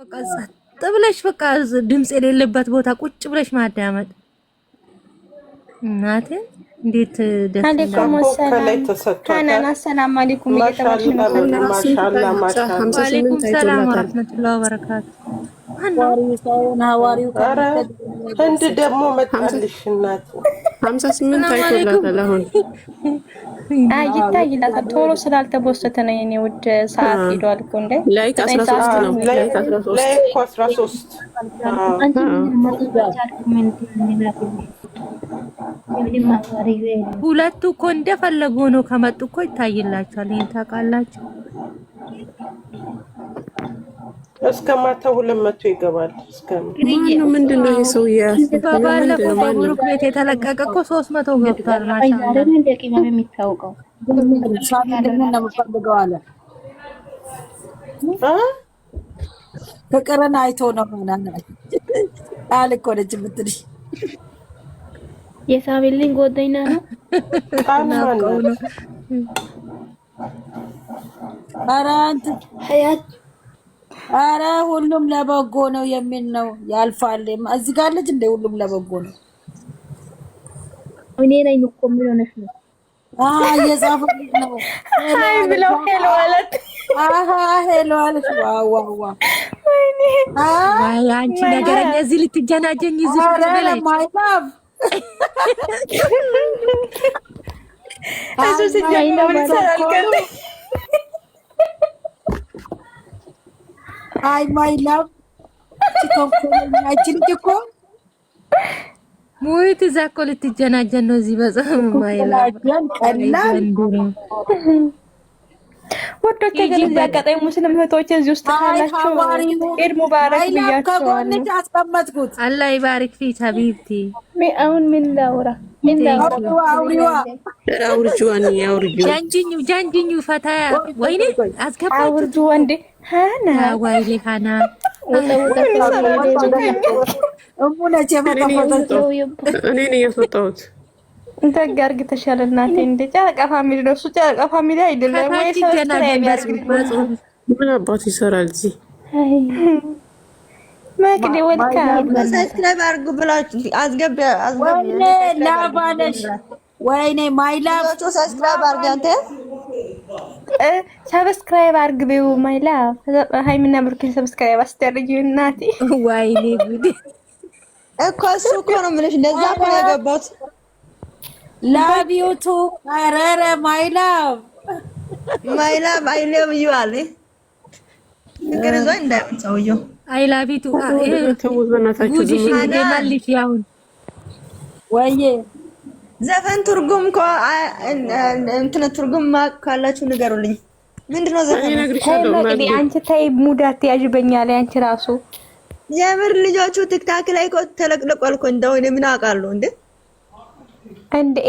በቃ ጸጥ ብለሽ በቃ ድምጽ የሌለበት ቦታ ቁጭ ብለሽ ማዳመጥ እናቴ እንዴት ደስ አለይኩም ሰላም ሰላም አለይኩም እየተባልሽ ነው። ማሻአላ ወአለይኩም ሰላም ወራህመቱላሂ ወበረካቱ። ህንድ ደግሞ መጣልሽ እናት 58 አይቶላታል። አሁን ይታይላታል። ቶሎ ስላልተቦሰተ ነው የኔ ውድ ሰዓት ሄዷል እኮ እንዴ ላይክ 13 ነው። ላይክ 13 ሁለቱ እኮ እንደፈለጉ ነው ከመጡ እኮ ይታይላችኋል። ይሄን ታውቃላችሁ። እስከ ማታ 200 ይገባል። ምንድነው ይሄ ሰውዬ? ባለፈው በብሩክ ቤት የተለቀቀ እኮ 300 ገብቷል። ማሻአላ ደቂቃው የሚታወቀው ፍቅርን አይቶ ነው ማለት አልኮለች ምትልሽ የሳቢልኝ ጎደኛ ነው። ኧረ ሁሉም ለበጎ ነው የሚል ነው ያልፋል። እዚህ ጋር ልጅ እንደ ሁሉም ለበጎ ነው። እኔ ነኝ እኮ ምን ሆነሽ ነው? የጻፈልኝ ነው። አይ ብለው ሄሎ አለት ሄሎ አለች። ዋው ወይኔ አይ አንቺ ነገረኛ እዚህ ልትጀናጀኝ እዚህ ፍቅር ማይላቭ እሱ ሲጀምር ምን ሰራልከኝ? አይ ማይላቭ ሲኮንኮኛችን እኮ ሙይት እዛ እኮ ልትጀናጀን ነው እዚህ በጣም ማይላቭ ቀላል ወዶቼ ግን እዚህ አጋጣሚ ሙስሊም እህቶቼ እዚህ ውስጥ ካላችሁ ኢድ ሙባረክ ብያችኋለሁ። አስቀመጥኩት። አላህ ይባርክ ፊክ ሀቢብቲ። አሁን ምን ላውራ ጃንጅኙ ፈታ ወይኔ አስገባችሁ አውርዱ ወንዴ ሃና ወይኔ ሃና እሙነቼ እኔ ነኝ ያስወጣሁት። ደግ አድርገሻል እናቴ። እንደ ጨረቃ ፋሚሊ ነው እሱ። ጨረቃ ፋሚሊ አይደለም ወይ? ምን አባቱ ይሰራል እዚህ? ማክዲ ወልካ ሰብስክራይብ አድርጉ ብላችሁ ወይኔ ላባለሽ ወይኔ ማይላቭ ሰብስክራይብ አድርጉ። አንተ ሰብስክራይብ አድርግ ቢው ማይላቭ ሃይሚና ብሩክን ሰብስክራይብ አስደርጊ እናቴ። ወይኔ ጉድ እኮ እሱ እኮ ነው የምልሽ። ለዛ እኮ ነው የገባሁት። ላቭ ዩ ቱ አረረ ማይላቭ አይ ላቭ ዩ አለ ነገር ዘው እንዳይመጣው አይ ላቭ ዩ ቱ ጉድሽ እንደማልሽ ያውን ወይዬ ዘፈን ትርጉም እንትን ትርጉም ካላችሁ ንገሩልኝ። ምንድነው ዘፈን? እንግዲህ አንቺ ታይ ሙዳት ያጅበኛል። አንቺ ራሱ የምር ልጆቹ ቲክታክ ላይ እኮ ተለቅልቋል እኮ እንደው እኔ ምን አውቃለሁ እንዴ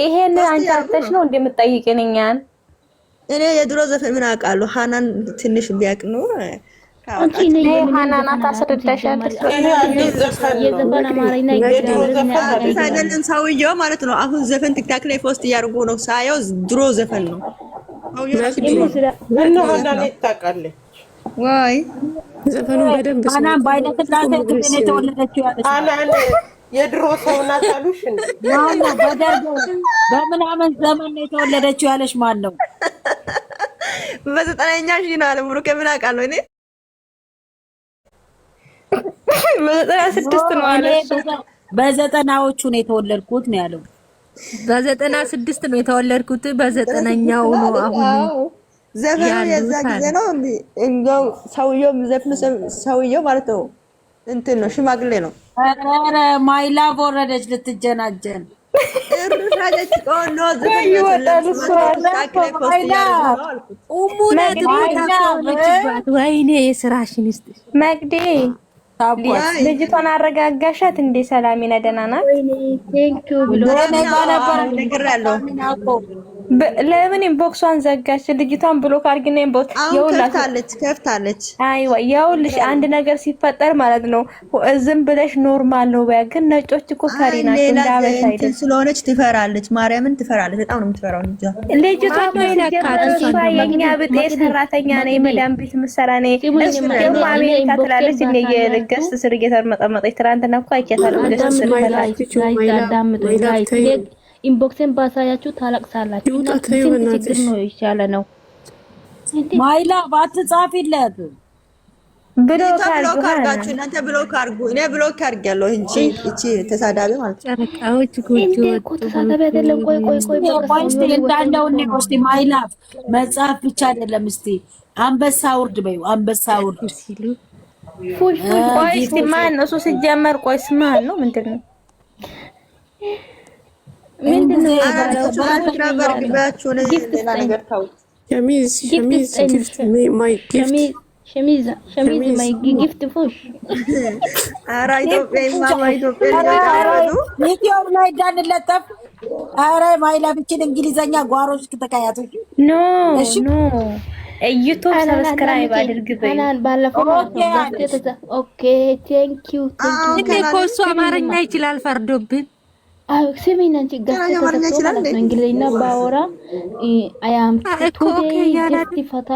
ይሄን አንቺ አጥተሽ ነው እንደምትጠይቂኝ እኛን? እኔ የድሮ ዘፈን ምን አውቃለሁ? ሃናን ትንሽ ቢያቅ ነው አንቺ ነኝ ሃናና ታስረዳሻለሽ። የዘፈን አማርኛ ይገኛል ሰውዬው ማለት ነው። አሁን ዘፈን ቲክታክ ላይ ፖስት እያደረጉ ነው ሳየው፣ ድሮ ዘፈን ነው። ምን ሃናን ይታቃለች ወይ ዘፈኑ በደንብ ሃናን ባይነክላተ ግን የተወለደችው ያለች ሃናን የድሮ ሰው ናት አሉሽ እንዴ? በደርግ በምናምን ዘመን ነው የተወለደችው ያለሽ ማን ነው? በዘጠነኛ ሺህ ነው አለ ብሩክ። ምን አውቃለሁ እኔ በ96 ነው አለ እሱ። በዘጠናዎቹ ነው የተወለድኩት ነው ያለው። በ96 ነው የተወለድኩት፣ በዘጠነኛው ነው አሁን ዘፈኑ የዛ ጊዜ ነው እንደው ሰውየው ማለት ነው እንትን ነው ሽማግሌ ነው። አረ ማይላቭ ወረደች ልትጀናጀን እሩሻለች ቆኖ ወይኔ የስራሽን እስቲ መግዲ ልጅቷን አረጋጋሻት እንዴ? ሰላሚና ደህና ናት? ወይኔ ቴንክ ዩ ብሎ ነገር ያለው ለምን ኢንቦክሷን ዘጋች? ልጅቷን ብሎክ አድርጊና ኢንቦክስ ከፍታለች። አይዋ ይኸውልሽ አንድ ነገር ሲፈጠር ማለት ነው ዝም ብለሽ ኖርማል ነው በያ። ግን ነጮች እኮ ፈሪ ናቸው። እንዳበሻ አይደል ስለሆነች ትፈራለች። ማርያምን ትፈራለች። በጣም ነው የምትፈራው ልጅቷ። የኛ ብጤ ሰራተኛ ነኝ መዳም ቤት ምሰራ ነኝ። ደግሞ አሜሪካ ትላለች እንደ የገስት ስር እየተመጠመጠች ትናንትና እኮ አይቻታለሁ። ገስት ስር ትላለች። ኢንቦክስን ባሳያችሁ ታለቅሳላችሁ። ችግር ነው ይሻለ ነው ማይላ ባትጻፊለት ብሎክ አድርጋችሁ እናንተ ብሎክ አድርጉ። እኔ ብሎክ አድርጋለሁ እንጂ እቺ ተሳዳቢ ማለት ጨረቃዎች ጉጆ እኮ ተሳዳቢ አይደለም። ቆይ እንዳለው ነው። እስቲ ማይላ መጻፍ ብቻ አይደለም። እስቲ አንበሳ ውርድ በዩ አንበሳ ውርድ ሲሉ ፉሽ ቆይ እስቲ ማን ነው እሱ ሲጀመር? ቆይስ ማን ነው? ምንድነው ጊፍት ፉሽ ኧረ ኢትዮጵያ ላይ እንዳንለጠፍ። ኧረ ማይላ ብቻ እንግሊዘኛ ጓሮች ከተካያቶች ኖ ዩቱብ ሰብስክራይብ አድርግ በይ። ባለፈው ኦኬ ቴንክ ዩ እኮ እሱ አማርኛ ይችላል ፈርዶብን። አው ስሚኝ አንቺ እንግሊዝኛ ባወራ አያም ቱዴይ ጀስት ፈታ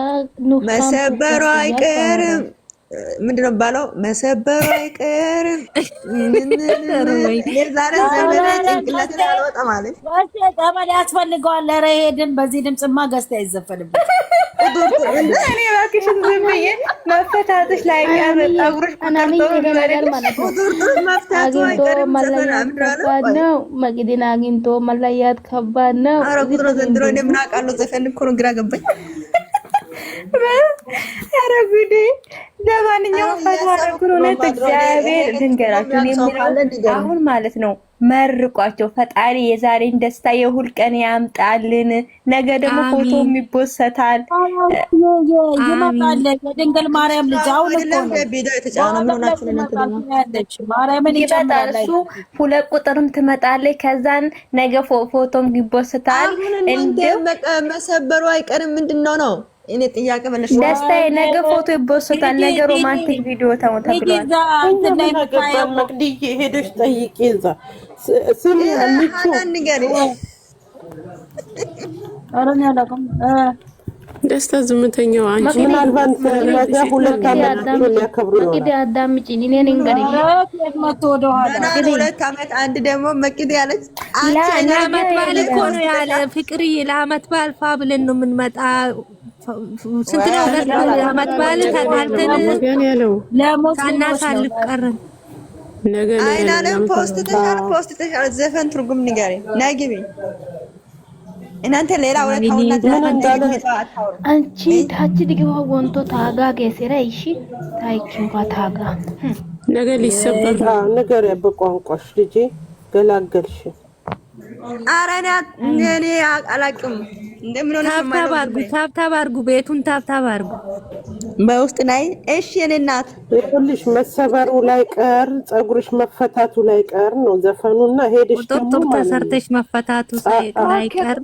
ነው መሰበሩ አይቀርም። ምንድነው ባለው? መሰበሩ አይቀርም። የዛሬ ዘመን ጭንቅላት ያልወጣ ማለት ገመድ ያስፈልገዋል። ኧረ ሄድን በዚህ ድምጽማ ገዝታ አይዘፈልበት። እኔ እባክሽን ዝም ብዬ መፈታትሽ ላይ ቀር ጠጉርሽ መፍታቱ አይቀርም። ከባድ ነው። መቅዲና አግኝቶ መለያት ከባድ ነው። ኧረ ቁጥሩ ዘንድሮ እኔ ምን አውቃለሁ። ዘፈን እኮ ነው ግራ ገባኝ። ኧረ ጉዴ። ለማንኛውም ፈትዋረኩን እውነት እግዚአብሔር ድንገራችሁ የሚለው አሁን ማለት ነው መርቋቸው። ፈጣሪ የዛሬን ደስታ የሁል ቀን ያምጣልን። ነገ ደግሞ ፎቶ የሚቦሰታል ይመጣል። የድንግል ማርያም ልጅ አሁን እኮ ነው ቪዲዮ የተጫነው። ምን ሆናችሁ እናንተ? ማርያምን ይመጣል። እሱ 2 ቁጥርም ትመጣለች። ከዛን ነገ ፎቶም ይቦሰታል። እንደው መሰበሩ አይቀርም። ምንድነው ነው እኔ ጥያቄ መለሽ። ደስታዬ ነገ ፎቶ ይቦሰታል። ነገ ሮማንቲክ ቪዲዮ ተብሏል። መቅዲዬ ሄደሽ ጠይቂ እዛ ስም ልጅ ንገሪ። አረኛ ለኩም ደስታ ዝምተኛው አንቺ ምናልባት ለዛ 2 ዓመት ሊያከብሩ ነው። እንግዲህ አዳምጪኝ። እኔን እንግዲህ መቶ ወደኋላ 2 ዓመት አንድ ደግሞ መቅዲ ያለች ለዓመት በዓል እኮ ነው ያለ ፍቅርዬ። ለዓመት በዓል ፋ ብለን ነው የምንመጣ። ስንት ነው ለዓመት በዓል ተጣልተን ያለው ሳናሳልፍ ቀረን። ነገ አይናለም ፖስት ተሻለ ዘፈን ትርጉም ንገሪ። ናግቢ እናንተ ሌላ ወለታውና አንቺ ታች ድግዋ ወንቶ ታጋ ገሰረ እሺ ታይኪንኳ ታጋ ነገ ሊሰበር ነገር በቋንቋሽ ልጄ ገላገልሽ። አረና እኔ አላቅም እንደምን ሆነ ታብታብ አድርጉ። ቤቱን ታብታብ አድርጉ በውስጥ ላይ። እሺ የኔ እናት ይኸውልሽ መሰበሩ ላይ ቀር ጸጉርሽ መፈታቱ ላይ ቀር ነው ዘፈኑና ሄደሽ ቁጥጥር ተሰርተሽ መፈታቱ ላይ ቀር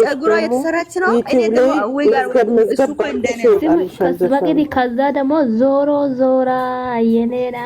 ጸጉሯ የተሰራች ነው። እኔ ደግሞ ወይ ጋር እሱ እኮ እንደኔ ከዛ ደግሞ ዞሮ ዞራ የኔና